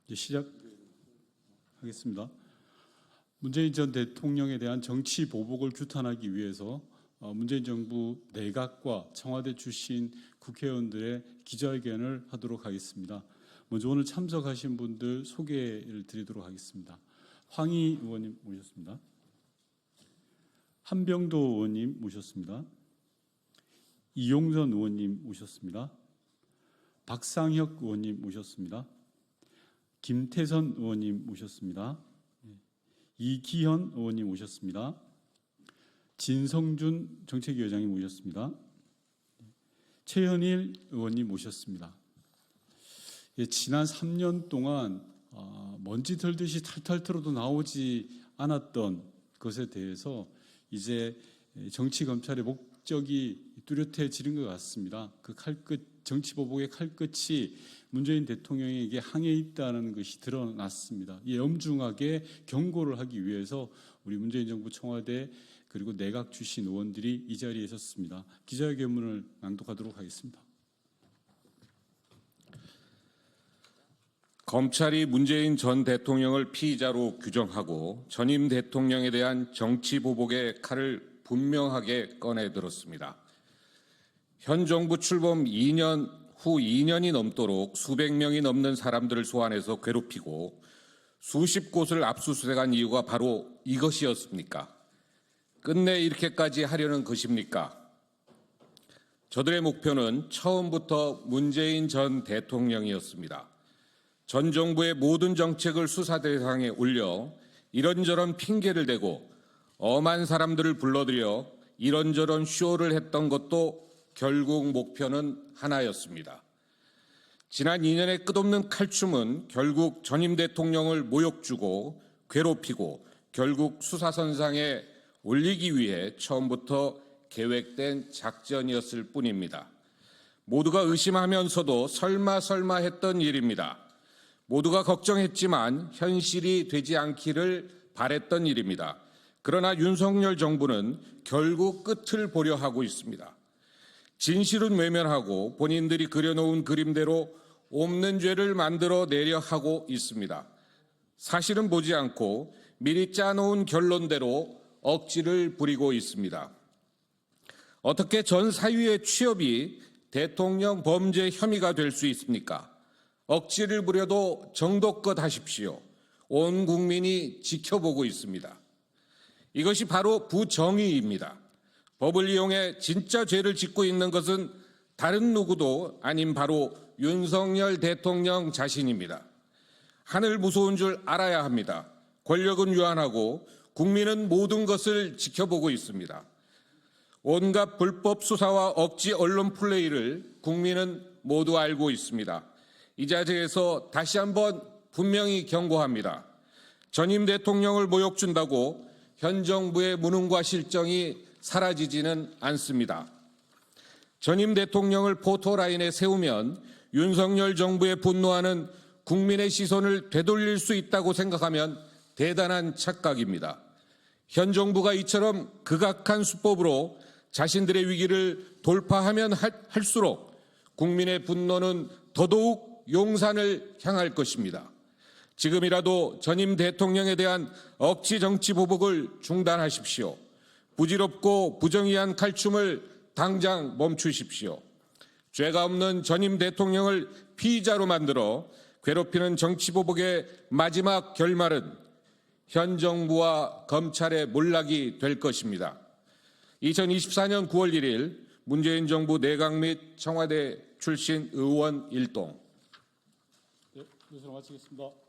이제 시작하겠습니다. 문재인 전 대통령에 대한 정치 보복을 규탄하기 위해서 문재인 정부 내각과 청와대 출신 국회의원들의 기자회견을 하도록 하겠습니다. 먼저 오늘 참석하신 분들 소개를 드리도록 하겠습니다. 황희 의원님 모셨습니다. 한병도 의원님 모셨습니다. 이용선 의원님 모셨습니다. 박상혁 의원님 모셨습니다. 김태선 의원님 모셨습니다. 이기현 의원님 모셨습니다. 진성준 정책위원장님 모셨습니다. 최현일 의원님 모셨습니다. 지난 3년 동안 먼지 털듯이 탈탈 털어도 나오지 않았던 것에 대해서 이제 정치 검찰의 목적이 뚜렷해지는 것 같습니다. 그 칼끝, 정치 보복의 칼끝이 문재인 대통령에게 향해 있다는 것이 드러났습니다. 이 엄중하게 경고를 하기 위해서 우리 문재인 정부 청와대 그리고 내각 출신 의원들이 이 자리에 섰습니다. 기자회견문을 낭독하도록 하겠습니다. 검찰이 문재인 전 대통령을 피의자로 규정하고 전임 대통령에 대한 정치 보복의 칼을 분명하게 꺼내들었습니다. 현 정부 출범 2년 후 2년이 넘도록 수백 명이 넘는 사람들을 소환해서 괴롭히고 수십 곳을 압수수색한 이유가 바로 이것이었습니까? 끝내 이렇게까지 하려는 것입니까? 저들의 목표는 처음부터 문재인 전 대통령이었습니다. 전 정부의 모든 정책을 수사 대상에 올려 이런저런 핑계를 대고 엄한 사람들을 불러들여 이런저런 쇼를 했던 것도 결국 목표는 하나였습니다. 지난 2년의 끝없는 칼춤은 결국 전임 대통령을 모욕 주고 괴롭히고 결국 수사선상에 올리기 위해 처음부터 계획된 작전이었을 뿐입니다. 모두가 의심하면서도 설마 했던 일입니다. 모두가 걱정했지만 현실이 되지 않기를 바랬던 일입니다. 그러나 윤석열 정부는 결국 끝을 보려 하고 있습니다. 진실은 외면하고 본인들이 그려놓은 그림대로 없는 죄를 만들어내려 하고 있습니다. 사실은 보지 않고 미리 짜놓은 결론대로 억지를 부리고 있습니다. 어떻게 전 사위의 취업이 대통령 범죄 혐의가 될 수 있습니까? 억지를 부려도 정도껏 하십시오. 온 국민이 지켜보고 있습니다. 이것이 바로 부정의입니다. 법을 이용해 진짜 죄를 짓고 있는 것은 다른 누구도 아닌 바로 윤석열 대통령 자신입니다. 하늘 무서운 줄 알아야 합니다. 권력은 유한하고 국민은 모든 것을 지켜보고 있습니다. 온갖 불법 수사와 억지 언론 플레이를 국민은 모두 알고 있습니다. 이 자리에서 다시 한번 분명히 경고합니다. 전임 대통령을 모욕 준다고 현 정부의 무능과 실정이 사라지지는 않습니다. 전임 대통령을 포토라인에 세우면 윤석열 정부에 분노하는 국민의 시선을 되돌릴 수 있다고 생각하면 대단한 착각입니다. 현 정부가 이처럼 극악한 수법으로 자신들의 위기를 돌파하면 할수록 국민의 분노는 더더욱 용산을 향할 것입니다. 지금이라도 전임 대통령에 대한 억지 정치 보복을 중단하십시오. 부질없고 부정의한 칼춤을 당장 멈추십시오. 죄가 없는 전임 대통령을 피의자로 만들어 괴롭히는 정치 보복의 마지막 결말은 현 정부와 검찰의 몰락이 될 것입니다. 2024년 9월 1일 문재인 정부 내각 및 청와대 출신 의원 일동. 네, 여기서 마치겠습니다.